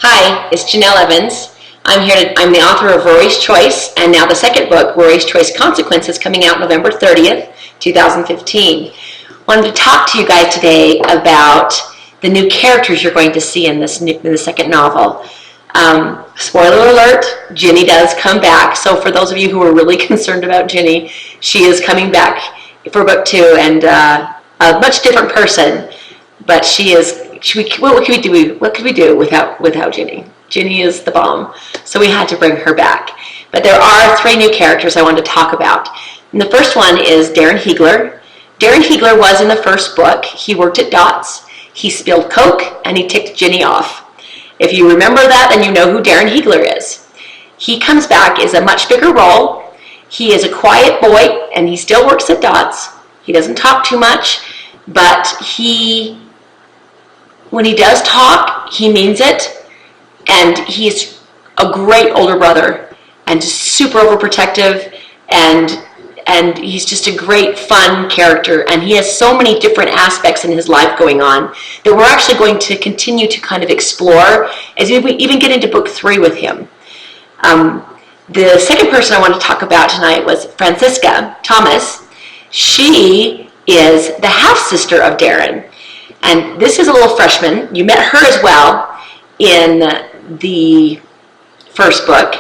Hi, it's Janelle Evans. I'm the author of Rory's Choice, and now the second book, Rory's Choice Consequences, coming out November 30th, 2015. I wanted to talk to you guys today about the new characters you're going to see in the second novel. Spoiler alert, Ginny does come back. So for those of you who are really concerned about Ginny, she is coming back for book 2, and a much different person, but she is. What could we do without Ginny? Ginny is the bomb, so we had to bring her back. But there are 3 new characters I wanted to talk about. And the first one is Darren Hiegler. Darren Hiegler was in the first book. He worked at Dots. He spilled Coke, and he ticked Ginny off. If you remember that, then you know who Darren Hiegler is. He comes back as a much bigger role. He is a quiet boy, and he still works at Dots. He doesn't talk too much, but when he does talk, he means it, and he's a great older brother, and super overprotective, and he's just a great, fun character, and he has so many different aspects in his life going on that we're actually going to continue to kind of explore as we even get into book 3 with him. The second person I want to talk about tonight was Francisca Thomas. She is the half-sister of Darren. And this is a little freshman. You met her as well in the first book.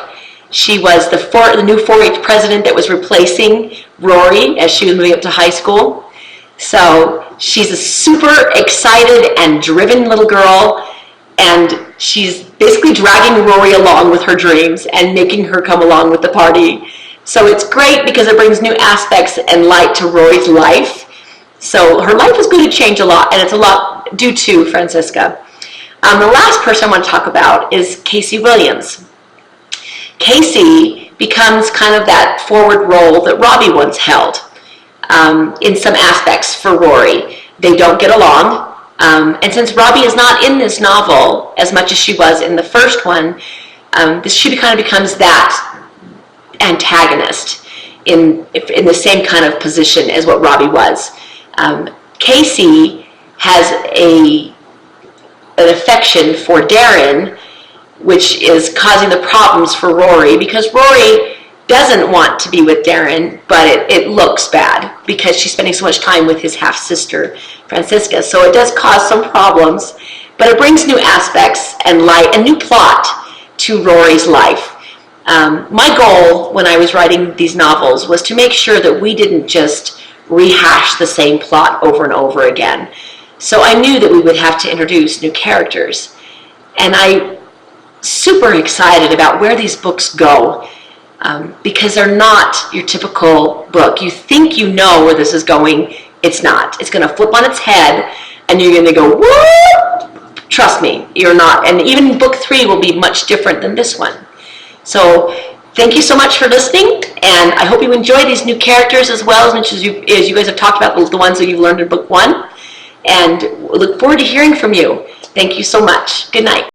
She was the new 4-H president that was replacing Rory as she was moving up to high school. So she's a super excited and driven little girl, and she's basically dragging Rory along with her dreams and making her come along with the party. So it's great because it brings new aspects and light to Rory's life. So her life is going to change a lot, and it's a lot due to Francisca. The last person I want to talk about is Casey Williams. Casey becomes kind of that forward role that Robbie once held in some aspects for Rory. They don't get along, and since Robbie is not in this novel as much as she was in the first one, she kind of becomes that antagonist in the same kind of position as what Robbie was. Casey has an affection for Darren, which is causing the problems for Rory, because Rory doesn't want to be with Darren, but it looks bad because she's spending so much time with his half-sister, Francisca. So it does cause some problems, but it brings new aspects and light and new plot to Rory's life. My goal when I was writing these novels was to make sure that we didn't just rehash the same plot over and over again. So I knew that we would have to introduce new characters. And I'm super excited about where these books go, because they're not your typical book. You think you know where this is going. It's not. It's going to flip on its head, and you're going to go, what? Trust me, you're not. And even book 3 will be much different than this one. So thank you so much for listening, and I hope you enjoy these new characters as well as much as you guys have talked about the ones that you've learned in book 1, and we look forward to hearing from you. Thank you so much. Good night.